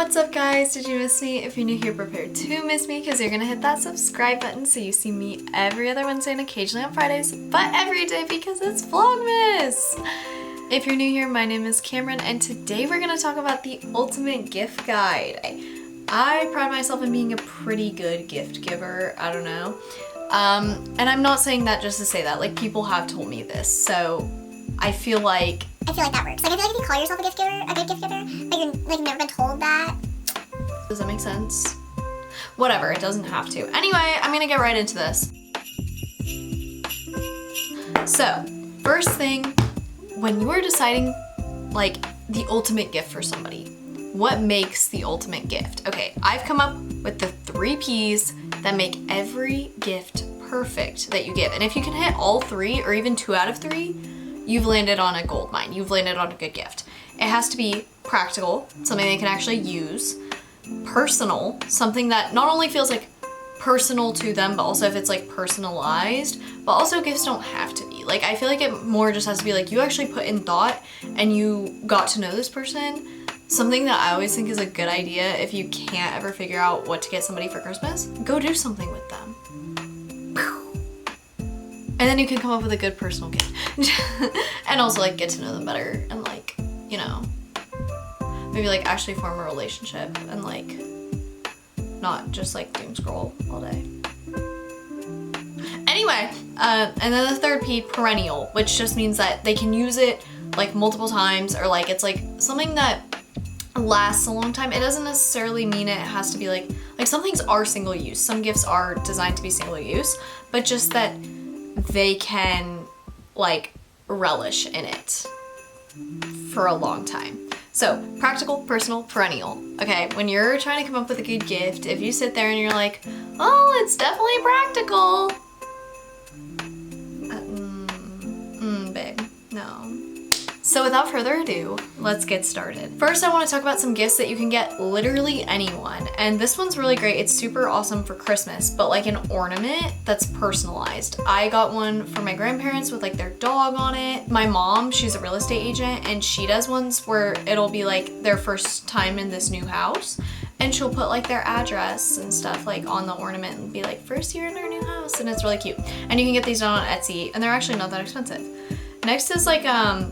What's up guys? Did you miss me? If you're new here, prepare to miss me because you're gonna hit that subscribe button so you see me every other Wednesday and occasionally on Fridays, but every day because it's Vlogmas! If you're new here, my name is Cameron and today we're gonna talk about the ultimate gift guide. I pride myself in being a pretty good gift giver, I don't know. And I'm not saying that just to say that, like people have told me this, so I feel like that works. Like I feel like if you call yourself a gift giver, a good gift giver, but you're like never been told that. Does that make sense? Whatever, it doesn't have to. Anyway, I'm gonna get right into this. So, first thing, when you are deciding like the ultimate gift for somebody, what makes the ultimate gift? Okay, I've come up with the 3 P's that make every gift perfect that you give. And if you can hit all 3 or even 2 out of 3, you've landed on a gold mine. You've landed on a good gift. It has to be practical, something they can actually use, personal, something that not only feels like personal to them, but also if it's like personalized, but also gifts don't have to be. Like I feel like it more just has to be like you actually put in thought and you got to know this person. Something that I always think is a good idea if you can't ever figure out what to get somebody for Christmas, go do something with them. And then you can come up with a good personal gift. And also like get to know them better and like, you know, maybe like actually form a relationship and like not just like doom scroll all day. Anyway, and then the 3rd P, perennial, which just means that they can use it like multiple times or like it's like something that lasts a long time. It doesn't necessarily mean it has to be like some things are single use. Some gifts are designed to be single use, but just that they can like relish in it for a long time. So practical, personal, perennial. Okay, when you're trying to come up with a good gift, if you sit there and you're like, oh, it's definitely practical. Babe, no. So without further ado, let's get started. First, I want to talk about some gifts that you can get literally anyone. And this one's really great. It's super awesome for Christmas, but like an ornament that's personalized. I got one for my grandparents with like their dog on it. My mom, she's a real estate agent and she does ones where it'll be like their first time in this new house. And she'll put like their address and stuff like on the ornament and be like, first year in our new house. And it's really cute. And you can get these done on Etsy and they're actually not that expensive. Next is like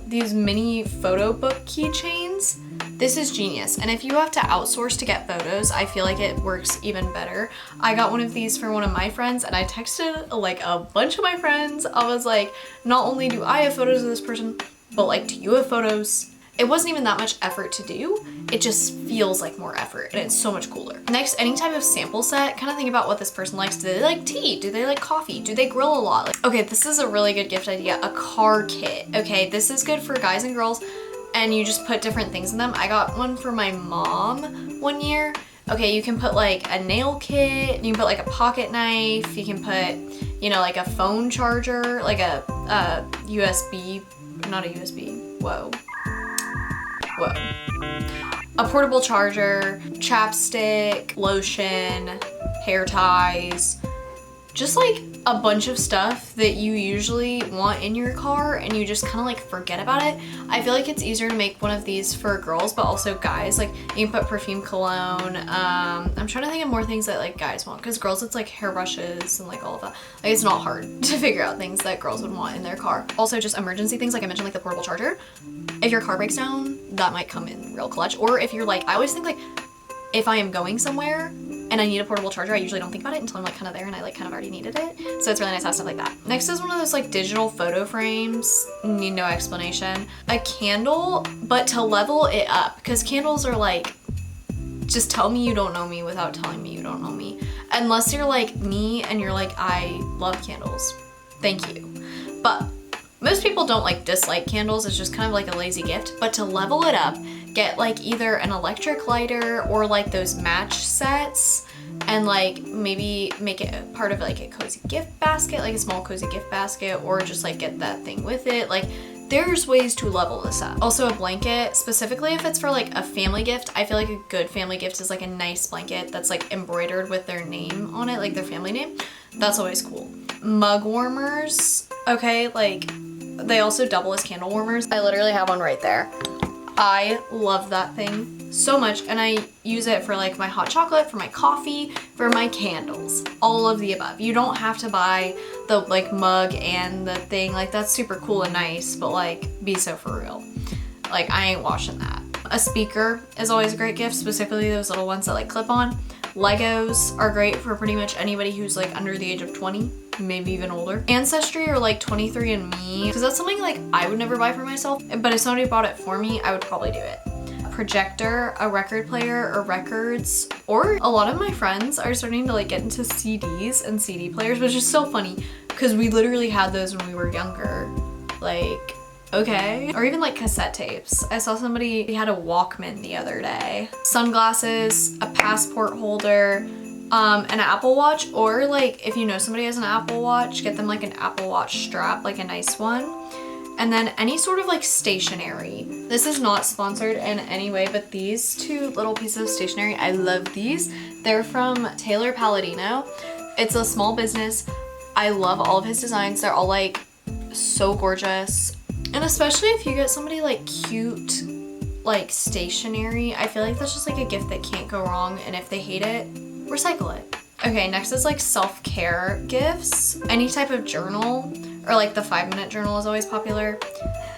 these mini photo book keychains. This is genius. And if you have to outsource to get photos, I feel like it works even better. I got one of these for one of my friends and I texted like a bunch of my friends. I was like, not only do I have photos of this person, but like, do you have photos? It wasn't even that much effort to do. It just feels like more effort and it's so much cooler. Next, any type of sample set, kind of think about what this person likes. Do they like tea? Do they like coffee? Do they grill a lot? Like, okay, this is a really good gift idea, a car kit. Okay, this is good for guys and girls and you just put different things in them. I got one for my mom one year. Okay, you can put like a nail kit, you can put like a pocket knife, you can put, you know, like a phone charger, like a USB, not a USB, whoa. A portable charger, chapstick, lotion, hair ties, just like a bunch of stuff that you usually want in your car and you just kind of like forget about it. I feel like it's easier to make one of these for girls, but also guys. Like you can put perfume, cologne. I'm trying to think of more things that like guys want because girls it's like hairbrushes and like all of that. Like it's not hard to figure out things that girls would want in their car. Also just emergency things like I mentioned, like the portable charger. If your car breaks down, that might come in real clutch. Or if you're like, I always think like if I am going somewhere and I need a portable charger, I usually don't think about it until I'm like kind of there and I like kind of already needed it. So it's really nice to have stuff like that. Next is one of those like digital photo frames. Need no explanation. A candle, but to level it up because candles are like, just tell me you don't know me without telling me you don't know me. Unless you're like me and you're like, I love candles. Thank you. But most people don't like dislike candles. It's just kind of like a lazy gift. But to level it up, get like either an electric lighter or like those match sets and like maybe make it a part of like a cozy gift basket, like a small cozy gift basket, or just like get that thing with it. Like there's ways to level this up. Also a blanket, specifically if it's for like a family gift. I feel like a good family gift is like a nice blanket that's like embroidered with their name on it, like their family name. That's always cool. Mug warmers, okay, like they also double as candle warmers. I literally have one right there. I love that thing so much, and I use it for like my hot chocolate, for my coffee, for my candles, all of the above. You don't have to buy the like mug and the thing, like that's super cool and nice, but like be so for real. Like I ain't washing that. A speaker is always a great gift, specifically those little ones that like clip on. Legos are great for pretty much anybody who's like under the age of 20, maybe even older. Ancestry or like 23andMe, because that's something like I would never buy for myself, but if somebody bought it for me, I would probably do it. A projector, a record player, or records, or a lot of my friends are starting to like get into CDs and CD players, which is so funny because we literally had those when we were younger. Like, okay. Or even like cassette tapes. I saw somebody had a Walkman the other day. Sunglasses, a passport holder, an Apple Watch, or like if you know somebody has an Apple Watch, get them like an Apple Watch strap, like a nice one. And then any sort of like stationery. This is not sponsored in any way, but these two little pieces of stationery, I love these. They're from Taylor Palladino. It's a small business. I love all of his designs. They're all like so gorgeous. And especially if you get somebody like cute, like stationery, I feel like that's just like a gift that can't go wrong. And if they hate it, recycle it. Okay, next is like self-care gifts. Any type of journal, or like the 5-minute journal is always popular.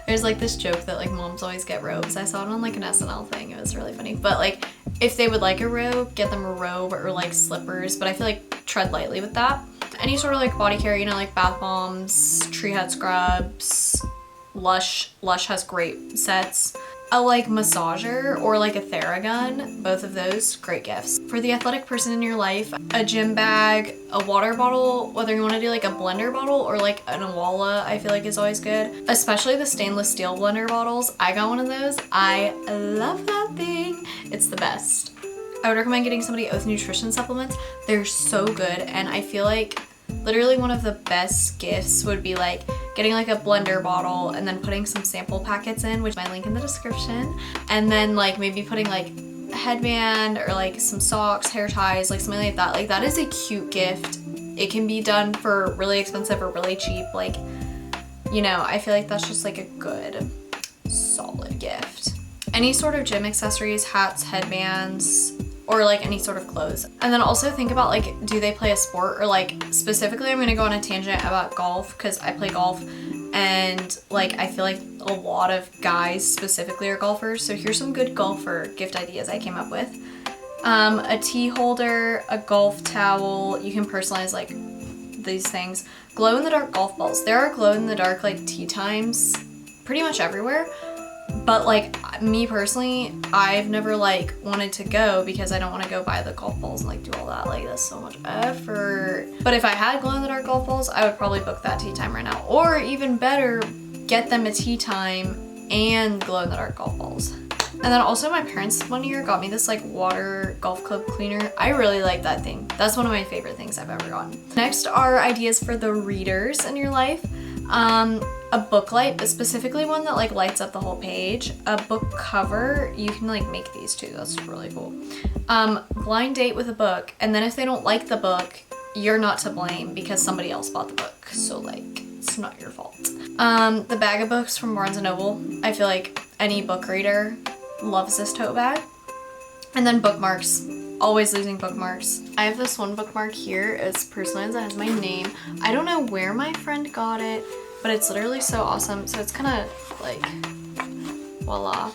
There's like this joke that like moms always get robes. I saw it on like an SNL thing. It was really funny. But like if they would like a robe, get them a robe or like slippers. But I feel like tread lightly with that. Any sort of like body care, you know, like bath bombs, tree head scrubs, Lush has great sets. A like massager or like a Theragun, both of those great gifts. For the athletic person in your life, a gym bag, a water bottle, whether you want to do like a blender bottle or like an Awala, I feel like is always good. Especially the stainless steel blender bottles. I got one of those. I love that thing. It's the best. I would recommend getting somebody Oath nutrition supplements. They're so good, and I feel like literally one of the best gifts would be like getting like a blender bottle and then putting some sample packets in, which is my link in the description, and then like maybe putting like a headband or like some socks, hair ties, like something like that. Like that is a cute gift. It can be done for really expensive or really cheap. Like, you know, I feel like that's just like a good solid gift. Any sort of gym accessories, hats, headbands, or like any sort of clothes. And then also think about like, do they play a sport? Or like specifically, I'm gonna go on a tangent about golf because I play golf, and like I feel like a lot of guys specifically are golfers. So here's some good golfer gift ideas I came up with. A tea holder, a golf towel. You can personalize like these things. Glow in the dark golf balls. There are glow in the dark like tea times pretty much everywhere. But like me personally, I've never like wanted to go because I don't want to go buy the golf balls and like do all that. Like that's so much effort. But if I had glow in the dark golf balls, I would probably book that tea time right now. Or even better, get them a tea time and glow in the dark golf balls. And then also my parents one year got me this like water golf club cleaner. I really like that thing. That's one of my favorite things I've ever gotten. Next are ideas for the readers in your life. A book light, but specifically one that like lights up the whole page. A book cover, you can like make these too, that's really cool. Blind date with a book, and then if they don't like the book, you're not to blame because somebody else bought the book, so like it's not your fault. The bag of books from Barnes & Noble. I feel like any book reader loves this tote bag. And then bookmarks. Always losing bookmarks. I have this one bookmark here. It's personalized. It has my name. I don't know where my friend got it, but it's literally so awesome. So it's kind of like, voila.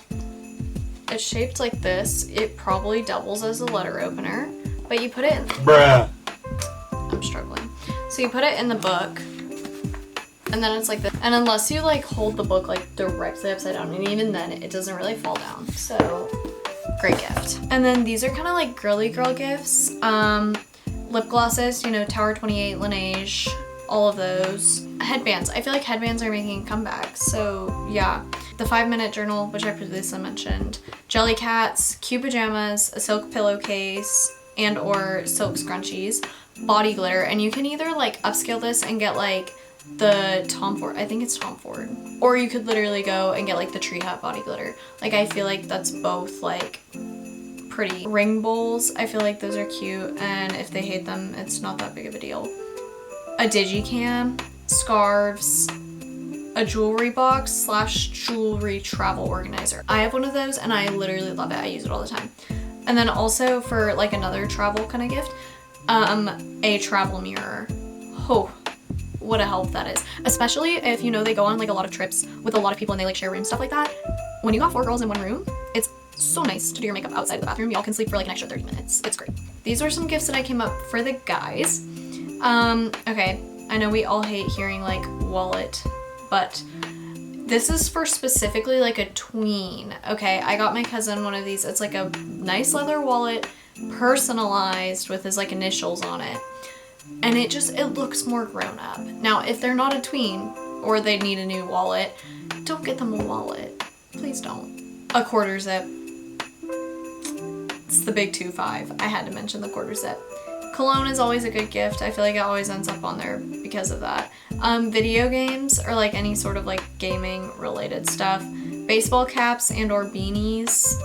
It's shaped like this. It probably doubles as a letter opener, but you put it in. Bruh. I'm struggling. So you put it in the book, and then it's like this. And unless you like hold the book like directly upside down, and even then it doesn't really fall down. So great gift. And then these are kind of like girly girl gifts. Lip glosses, you know, Tower 28, Laneige, all of those. Headbands. I feel like headbands are making a comeback. So yeah. The 5-minute journal, which I previously mentioned. Jelly cats, cute pajamas, a silk pillowcase, and or silk scrunchies. Body glitter. And you can either like upscale this and get like the Tom Ford, I think it's Tom Ford, or you could literally go and get like the Tree Hut body glitter. Like I feel like that's both like pretty. Ring bowls, I feel like those are cute, and if they hate them, it's not that big of a deal. A digicam, scarves, a a jewelry box slash jewelry travel organizer. I have one of those and I literally love it. I use it all the time. And then also for like another travel kind of gift, a travel mirror. Oh, what a help that is. Especially if you know they go on like a lot of trips with a lot of people and they like share rooms, stuff like that. When you got 4 girls in one room, it's so nice to do your makeup outside of the bathroom. Y'all can sleep for like an extra 30 minutes. It's great. These were some gifts that I came up for the guys. Okay, I know we all hate hearing like wallet, but this is for specifically like a tween. Okay, I got my cousin one of these. It's like a nice leather wallet, personalized with his like initials on it. And it looks more grown up. Now, if they're not a tween or they need a new wallet, don't get them a wallet. Please don't. A quarter zip. It's the big 2.5. I had to mention the quarter zip. Cologne is always a good gift. I feel like it always ends up on there because of that. Video games or like any sort of like gaming related stuff. Baseball caps and or beanies.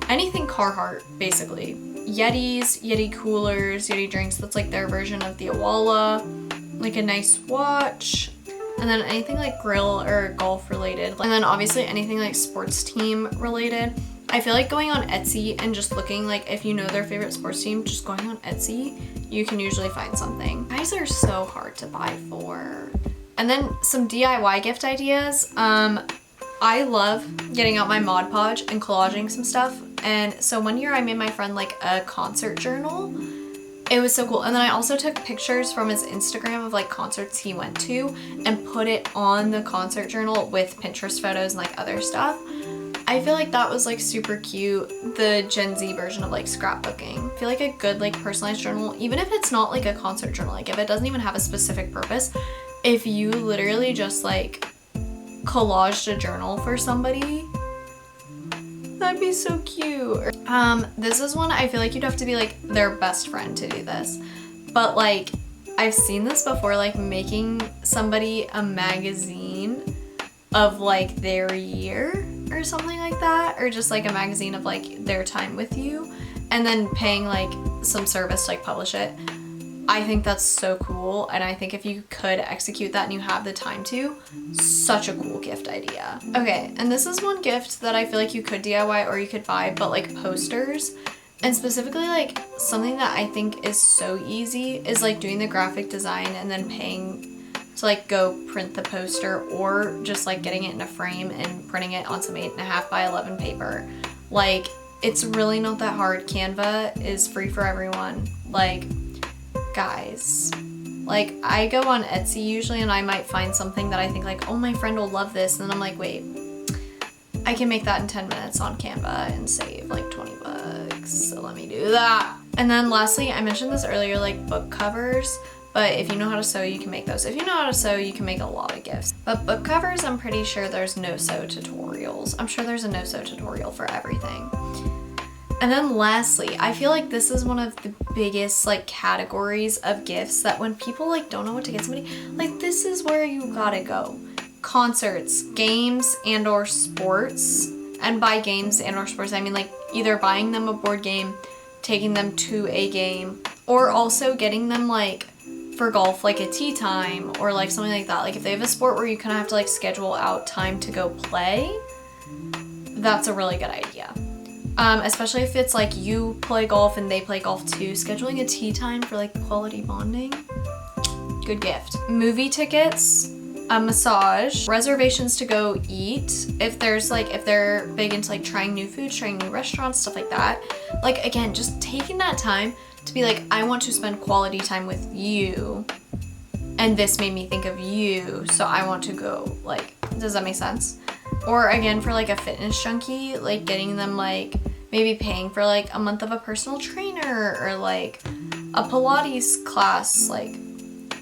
Anything Carhartt, basically. Yetis, Yeti coolers, Yeti drinks. That's like their version of the Awala. Like a nice watch. And then anything like grill or golf related. And then obviously anything like sports team related. I feel like going on Etsy and just looking, like if you know their favorite sports team, just going on Etsy, you can usually find something. Guys are so hard to buy for. And then some DIY gift ideas. I love getting out my Mod Podge and collaging some stuff. And so one year I made my friend like a concert journal. It was so cool. And then I also took pictures from his Instagram of like concerts he went to and put it on the concert journal with Pinterest photos and like other stuff. I feel like that was like super cute. The Gen Z version of like scrapbooking. I feel like a good like personalized journal, even if it's not like a concert journal, like if it doesn't even have a specific purpose, if you literally just like collaged a journal for somebody, that'd be so cute. This is one I feel like you'd have to be like their best friend to do this. But like I've seen this before, like making somebody a magazine of like their year or something like that, or just like a magazine of like their time with you and then paying like some service to like publish it. I think that's so cool, and I think if you could execute that and you have the time to, such a cool gift idea. Okay, and this is one gift that I feel like you could DIY or you could buy, but like posters. And specifically like something that I think is so easy is like doing the graphic design and then paying to like go print the poster, or just like getting it in a frame and printing it on some 8.5 by 11 paper. Like it's really not that hard. Canva is free for everyone. Like guys, like I go on Etsy usually and I might find something that I think like, oh, my friend will love this, and then I'm like, wait, I can make that in 10 minutes on Canva and save like 20 bucks, so let me do that. And then lastly, I mentioned this earlier, like book covers, but if you know how to sew, you can make those. If you know how to sew, you can make a lot of gifts. But book covers, I'm pretty sure there's no-sew tutorials. I'm sure there's a no-sew tutorial for everything. And then lastly, I feel like this is one of the biggest like categories of gifts that when people like don't know what to get somebody, like this is where you gotta go. Concerts, games, and or sports. And by games and or sports, I mean like either buying them a board game, taking them to a game, or also getting them like for golf, like a tea time or like something like that. Like if they have a sport where you kind of have to like schedule out time to go play, that's a really good idea. Especially if it's like you play golf and they play golf too. Scheduling a tea time for like quality bonding, good gift. Movie tickets, a massage, reservations to go eat. If they're big into like trying new foods, trying new restaurants, stuff like that. Like again, just taking that time to be like, I want to spend quality time with you, and this made me think of you, so I want to go. Like, does that make sense? Or again, for like a fitness junkie, like getting them like maybe paying for like a month of a personal trainer, or like a Pilates class, like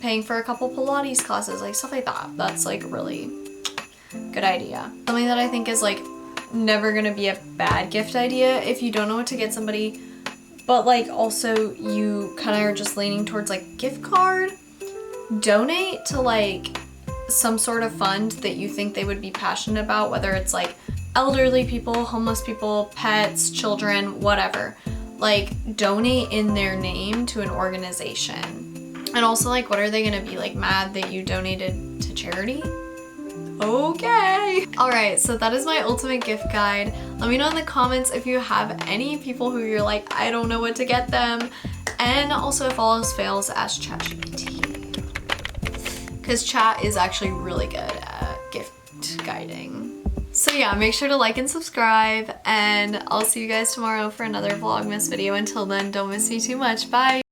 paying for a couple Pilates classes, like stuff like that. That's like really good idea. Something that I think is like never gonna be a bad gift idea if you don't know what to get somebody, but like also you kind of are just leaning towards like gift card, donate to like some sort of fund that you think they would be passionate about, whether it's like elderly people, homeless people, pets, children, whatever. Like donate in their name to an organization. And also like, what are they gonna be like, mad that you donated to charity? Okay. All right, so that is my ultimate gift guide. Let me know in the comments if you have any people who you're like, I don't know what to get them. And also, if all else fails, ask ChatGPT. Because chat is actually really good at gift guiding. So yeah, make sure to like and subscribe, and I'll see you guys tomorrow for another Vlogmas video. Until then, don't miss me too much. Bye!